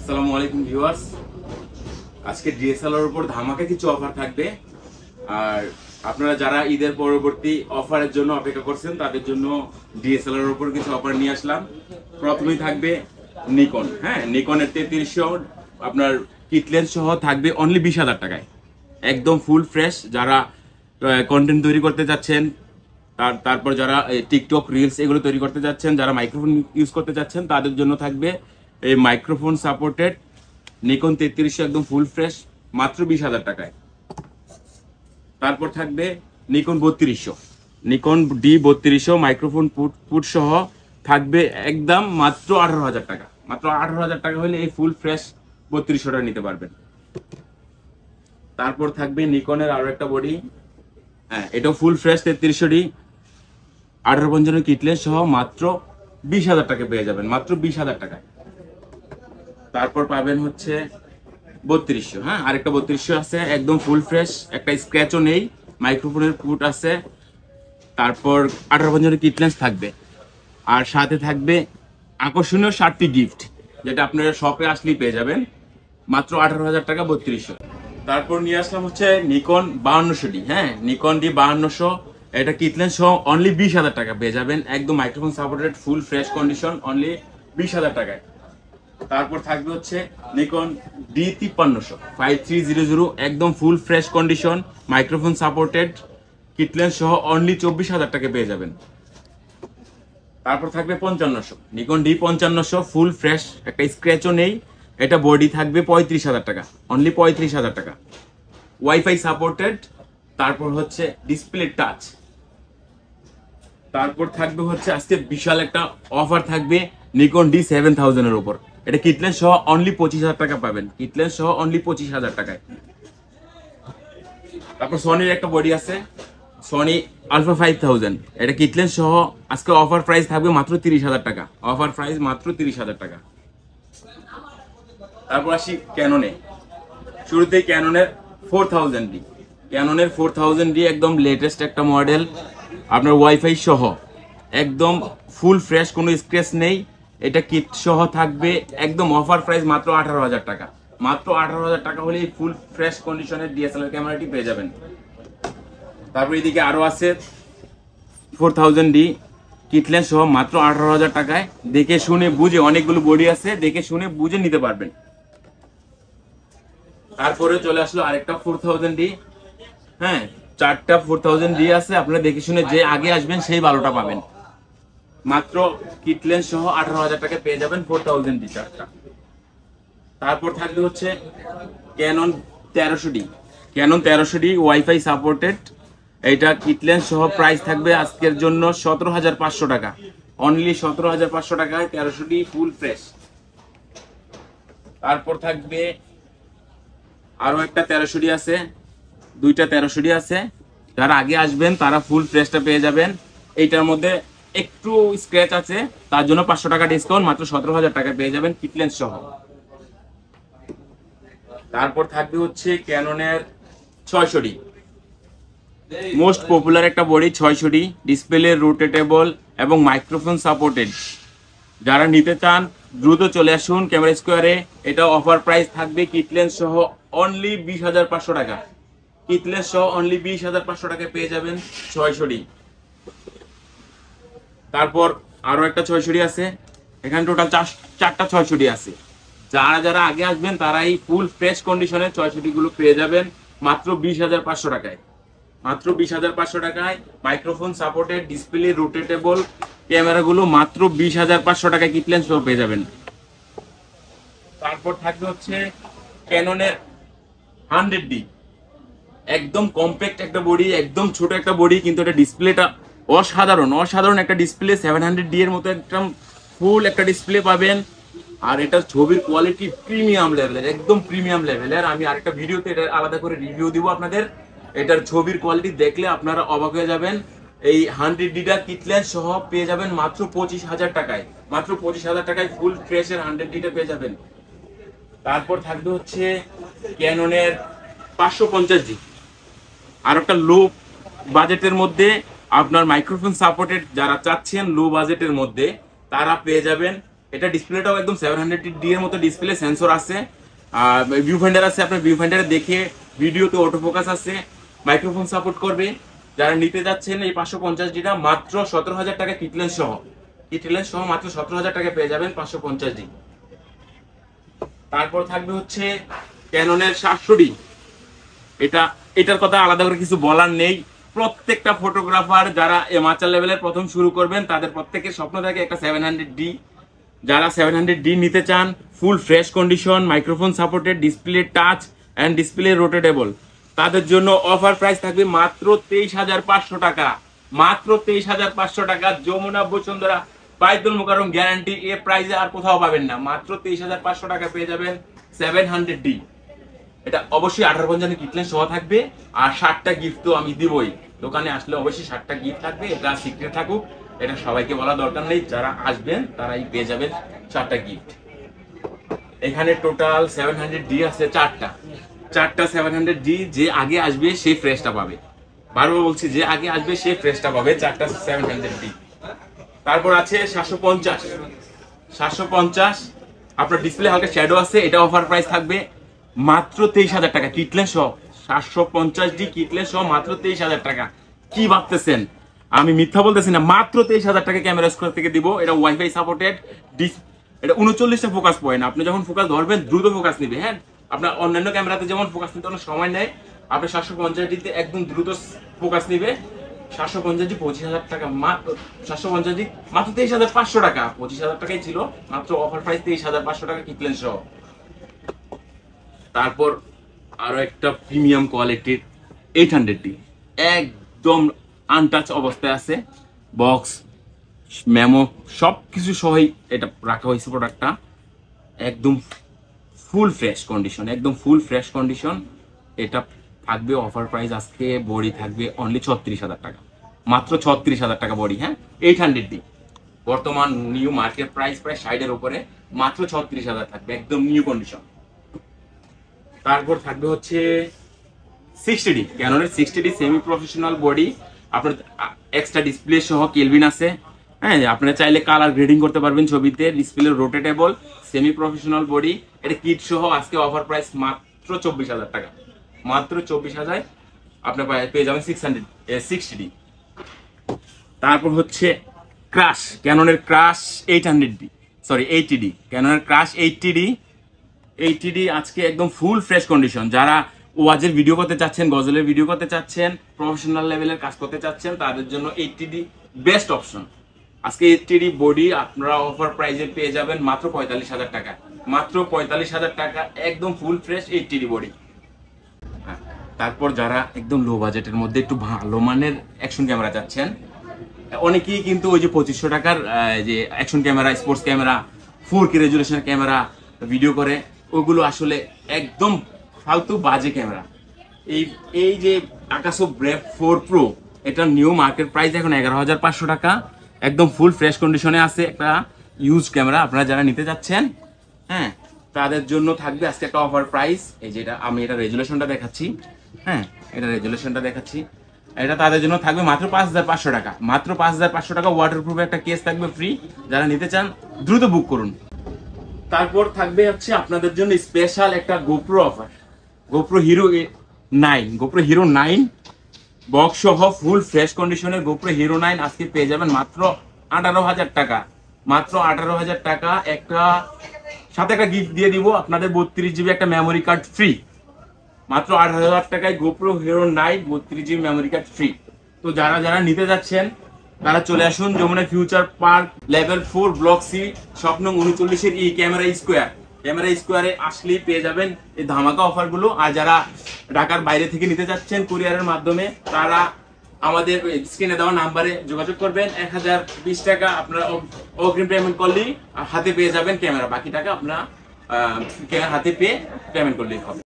আসসালামু আলাইকুম ভিউয়ার্স, আজকে ডিএসএলআর এর উপর ধামাকা কিছু অফার থাকবে। আর আপনারা যারা ঈদের পরবর্তী অফারের জন্য অপেক্ষা করছেন তাদের জন্য ডিএসএলআর এর উপর কিছু অফার নিয়ে আসলাম। প্রথমেই থাকবে নিকন, নিকনের 3300 আপনার কিট লেন্স সহ থাকবে অনলি 20,000 টাকায়, একদম ফুল ফ্রেশ। যারা কন্টেন্ট তৈরি করতে যাচ্ছেন, তারপর যারা টিকটক রিলস এগুলো তৈরি করতে যাচ্ছেন, যারা মাইক্রোফোন ইউজ করতে যাচ্ছেন তাদের জন্য থাকবে এই মাইক্রোফোন সাপোর্টেড নিকন 3300 একদম ফুল ফ্রেশ মাত্র 20,000 টাকায়। তারপর থাকবে Nikon 3200, Nikon D3200 microphone put সহ থাকবে একদম মাত্র 18,000 টাকা। মাত্র 18,000 টাকা হলে এই ফুল ফ্রেশ 3200টা নিতে পারবেন। তারপর থাকবে নিকনের আরো একটা বডি, এটাও ফুল ফ্রেশ 3300D 1855 কিটলেস সহ মাত্র 20,000 টাকা পেয়ে যাবেন, মাত্র 20,000 টাকায়। তারপর পাবেন হচ্ছে 3200, আরেকটা 3200 আছে একদম ফুল ফ্রেশ, একটা স্ক্র্যাচও নেই, মাইক্রোফোনের পুট আছে, তারপর 1855 কিটলেস থাকবে, আর সাথে থাকবে আকর্ষণীয় 7টি গিফট, যেটা আপনারা শপে আসলেই পেয়ে যাবেন মাত্র 18,000 টাকা 3200। তারপর নিয়ে আসলাম হচ্ছে নিকন 5200D, নিকন D5200, এটা কিটলেন্স সহ অনলি 20,000 টাকা পেয়ে যাবেন, একদম microphone supported full fresh condition only 20,000 টাকায়। তারপর থাকবে হচ্ছে নিকন D5300 5300, একদম full fresh condition microphone supported kit lens সহ অনলি 24,000 টাকা পেয়ে যাবেন। তারপর থাকবে 5500, নিকন D5500 ফুল ফ্রেশ, একটা স্ক্র্যাচও নেই, এটা বডি থাকবে 35,000 টাকা, অনলি 35,000 টাকা, ওয়াইফাই সাপোর্টেড। তারপর হচ্ছে ডিসপ্লে টাচ। তারপর থাকবে হচ্ছে আজকে বিশাল একটা অফার থাকবে নিকন D7000 এর উপর, এটা কিটলেন্স সহ অনলি 25,000 টাকা পাবেন, কিটলেন্স সহ অনলি 25,000 টাকায়। তারপর সনির একটা বডি আছে, সনি আলফা 5000, এটা কিটলেন্স সহ আজকে অফার প্রাইস থাকবে মাত্র 30,000 টাকা, অফার প্রাইস মাত্র 30,000 টাকা। তারপর আসি ক্যাননে, শুরুতেই ক্যাননের 4000D, ক্যাননের 4000D একদম লেটেস্ট একটা মডেল, আপনার ওয়াইফাই সহ একদম ফুল ফ্রেশ, কোনো স্ক্র্যাচ নেই, এটা কিট সহ থাকবে একদম অফার প্রাইস মাত্র 18,000 টাকা, মাত্র 18,000 টাকা হলে ফুল ফ্রেশ কন্ডিশনের ডিএসএলআর ক্যামেরাটি পেয়ে যাবেন। তারপর এদিকে আরো আছে 4000D কিটলেন্স সহ মাত্র 18,000 টাকায়, দেখে শুনে বুঝে, অনেকগুলো বডি আছে, দেখে শুনে বুঝে নিতে পারবেন। তারপরে চলে আসলো আরেকটা 4000D, চারটা 4000D আছে, আপনারা দেখে শুনে যে আগে আসবেন সেই ভালোটা পাবেন, মাত্র কিটলেন্স সহ 18,000 টাকা পেয়ে যাবেন 4000D চারটা। তারপর থাকবে হচ্ছে Canon 1300D, Canon 1300D wifi supported, এটা কিটলেন্স সহ প্রাইস থাকবে আজকের জন্য 17,500 টাকা, অনলি 17,500 টাকায় 1300D ফুল ফ্রেশ। তারপর থাকবে আরো একটা 1300D আছে, দুইটা 1300D আছে, যারা আগে আসবেন তারা ফুল ফ্রেশটা পেয়ে যাবেন। এইটার মধ্যে একটু স্ক্র্যাচ আছে, তার জন্য 500 টাকা ডিসকাউন্ট, মাত্র 17,000 টাকা পেয়ে যাবেন কিটলেন্স সহ। তারপর থাকবে হচ্ছে ক্যাননের 600D, মোস্ট পপুলার একটা বডি 600D, ডিসপ্লে রোটেটেবল এবং মাইক্রোফোন সাপোর্টেড। যারা নিতে চান দ্রুত চলে আসুন ক্যামেরা স্কোয়ারে, এটা অফার প্রাইস থাকবে কিটলেন্স সহ অনলি 20,500 টাকা, কিটলেন্স সহ অনলি 20,500 টাকায় পেয়ে যাবেন 600D। তারপর আরো একটা 600D আছে, এখানে টোটাল চারটা 600D আছে, যারা আগে আসবেন তারাই ফুল ফ্রেশ কন্ডিশনের 600D গুলো পেয়ে যাবেন মাত্র 20,500 টাকায়, মাত্র 20,500 টাকায় মাইক্রোফোন সাপোর্টেড ডিসপ্লে রোটেটেবল ক্যামেরাগুলো মাত্র 20,500 টাকায় কিটলেন্স সহ পেয়ে যাবেন। তারপর থাকবে হচ্ছে ক্যাননের 100D, একদম কম্প্যাক্ট একটা বডি, একদম ছোট একটা বডি, কিন্তু এটা ডিসপ্লেটা অসাধারণ একটা ডিসপ্লে, 700D এর মতো একদম ফুল একটা ডিসপ্লে পাবেন। আর এটার ছবির কোয়ালিটি প্রিমিয়াম লেভেলের, একদম প্রিমিয়াম লেভেলের। আমি আরেকটা ভিডিওতে এটা আলাদা করে রিভিউ দিব আপনাদের, এটার ছবির কোয়ালিটি দেখলে আপনারা অবাক হয়ে যাবেন। এই 100Dটা কিটলেন্স সহ পেয়ে যাবেন মাত্র 25,000 টাকায়, মাত্র 25,000 টাকায় ফুল ফ্রেশের 100Dটা পেয়ে যাবেন। তারপর থাকবে হচ্ছে ক্যাননের 550D, আর একটা লো বাজেটের মধ্যে আপনার মাইক্রোফোন সাপোর্টেড যারা চাচ্ছেন লো বাজেটের মধ্যে, তারা পেয়ে যাবেন এটা ডিসপ্লেটাও একদম 700D এর মতো ডিসপ্লে, সেন্সর আছে, ভিউ ফাইন্ডার আছে, আপনার ভিউ ফাইন্ডারে দেখে ভিডিওতে অটো ফোকাস আছে, মাইক্রোফোন সাপোর্ট করবে। যারা নিতে যাচ্ছেন এই 550Dটা মাত্র 17,000 টাকা কিটলেন্স সহ মাত্র 17,000 টাকা পেয়ে যাবেন 550D। তারপর থাকবে হচ্ছে ক্যাননের 700D। এটার কথা আলাদা করে কিছু বলার নেই। প্রত্যেকটা ফটোগ্রাফার যারা এমাচার লেভেলের প্রথম শুরু করবেন তাদের প্রত্যেকের স্বপ্ন থাকে একটা 700D। যারা 700D নিতে চান, ফুল fresh condition, microphone supported, display touch and display rotatable, তাদের জন্য অফার প্রাইস থাকবে মাত্র 23,500 টাকা। মাত্র 23,500 টাকা। যমুনা বসুন্ধরা বাইতুল মুকাররম গ্যারান্টি, এ প্রাইসে আর কোথাও পাবেন না। মাত্র 23,500 টাকা পেয়ে যাবেন 700D। এটা অবশ্যই 1850 কিটলেন্স সহ থাকবে, আর 60টা গিফট তো আমি দিবই। দোকানে আসলে অবশ্যই 60টা গিফট থাকবে, এটা সিক্রেট থাকুক, এটা সবাইকে বলা দরকার নেই। যারা আসবেন তারাই পেয়ে যাবেন 60টা গিফট। এখানে টোটাল 700D আছে চারটা 700D। যে আগে আসবে সে ফ্রেশটা পাবে। বারবার বলছি, যে আগে আসবে সে ফ্রেশটা পাবে, 4টা 700D। তারপর আছে 750 আপনার ডিসপ্লে হালকা শ্যাডো আছে, এটা অফার প্রাইস থাকবে মাত্র 23,000 টাকা কিটলেন্স সহ। 750D কিটলেন্স সহ মাত্র 23,000 টাকা। কি ভাবতেছেন আমি মিথ্যা বলতেছি না? মাত্র 23,000 টাকা ক্যামেরা স্কোয়ার থেকে দিব। এটা ওয়াইফাই সাপোর্টেড, এটা 39টা ফোকাস পয়েন্ট। আপনি যখন ফোকাস ধরবেন দ্রুত ফোকাস নিবে। হ্যাঁ, আপনার অন্যান্য ক্যামেরাতে যেমন ফোকাস নিতে অনেক সময় নেয়, আপনি 750D একদম দ্রুত ফোকাস নিবে। 750D 25,000 টাকা, মাত্র 750D মাত্র 23,500 টাকা। 25,000 টাকাই ছিল, মাত্র অফার প্রাইস 23,500 টাকা কিটলেন্স সহ। তারপর আরো একটা প্রিমিয়াম কোয়ালিটির 800D, একদম আনটাচ অবস্থায় আছে, বক্স মেমো সবকিছু সহই এটা রাখা হয়েছে। প্রোডাক্টটা একদম ফুল ফ্রেশ কন্ডিশন, এটা থাকবে অফার প্রাইস আজকে বডি থাকবে অনলি 36,000 টাকা, মাত্র 36,000 টাকা বডি। হ্যাঁ, 800D বর্তমান নিউ মার্কেট প্রাইস প্রায় 60-এর উপরে, মাত্র 36,000 থাকবে, একদম নিউ কন্ডিশন। তারপর থাকবে হচ্ছে 60D, ক্যাননের 60D semi professional body, আপনার এক্সট্রা ডিসপ্লে সহ কেলভিন আছে। হ্যাঁ, আপনারা চাইলে কালার গ্রেডিং করতে পারবেন ছবিতে, display rotatable, semi professional body, এটা কিট সহ আজকে অফার প্রাইস মাত্র 24,000 টাকা, মাত্র 24,000 আপনি পেয়ে যাবেন 60D। তারপর হচ্ছে ক্রাশ, ক্যাননের ক্রাশ 80D, ক্যাননের ক্রাশ 80D আজকে একদম ফুল ফ্রেশ কন্ডিশন। যারা ওয়াজের ভিডিও করতে চাচ্ছেন, গজলের ভিডিও করতে চাচ্ছেন, প্রফেশনাল লেভেলের কাজ করতে চাচ্ছেন, তাদের জন্য 80D বেস্ট অপশন। আজকে 80D বডি আপনারা অফার প্রাইসে পেয়ে যাবেন মাত্র 45,000 টাকা, মাত্র 45,000 টাকা, একদম ফুল ফ্রেশ 80D বডি। তারপর যারা একদম লো বাজেটের মধ্যে একটু ভালো মানের অ্যাকশন ক্যামেরা চাচ্ছেন, অনেকেই কিন্তু ওই যে 2500 টাকার যে action camera, sports camera, 4K resolution camera video করে, ওগুলো আসলে একদম ফালতু বাজে ক্যামেরা। এই যে আকাশো ব্রেভ 4 প্রো, এটা নিউ মার্কেট প্রাইস এখন 11,500 টাকা, একদম ফুল ফ্রেশ কন্ডিশনে আছে, একটা ইউজ ক্যামেরা। আপনারা যারা নিতে যাচ্ছেন, হ্যাঁ, তাদের জন্য থাকবে আজকে একটা অফার প্রাইস। এই যে আমি এটা রেজুলেশনটা দেখাচ্ছি, হ্যাঁ, এটা তাদের জন্য থাকবে মাত্র 5,500 টাকা, মাত্র 5,500 টাকা। ওয়াটারপ্রুফ একটা কেস থাকবে ফ্রি। যারা নিতে চান দ্রুত বুক করুন। তারপর থাকবে হচ্ছে আপনাদের জন্য স্পেশাল একটা GoPro offer, GoPro Hero 9 box সহ ফুল ফ্রেশ কন্ডিশনের গোপ্রো হিরো 9 আজকে পেয়ে যাবেন মাত্র 18,000 টাকা, মাত্র 18,000 টাকা। একটা সাথে একটা গিফট দিয়ে দিব আপনাদের, 32GB একটা মেমোরি কার্ড ফ্রি, মাত্র 18,000 টাকায় GoPro Hero 9 32GB memory card free. তো যারা নিতে যাচ্ছেন তারা চলে আসুন Jamuna future park level 4 block C, shop নং 39-এর ক্যামেরা স্কোয়ারে আসলেই পেয়ে যাবেন এই ধামাকা অফার গুলো। আর যারা ঢাকার বাইরে থেকে নিতে যাচ্ছেন কুরিয়ারের মাধ্যমে, তারা আমাদের স্ক্রিনে দেওয়া নাম্বারে যোগাযোগ করবেন। 1,020 টাকা আপনারা অগ্রিম পেমেন্ট করলেই হাতে পেয়ে যাবেন ক্যামেরা, বাকি টাকা আপনারা হাতে পেয়ে পেমেন্ট করলেই হবে।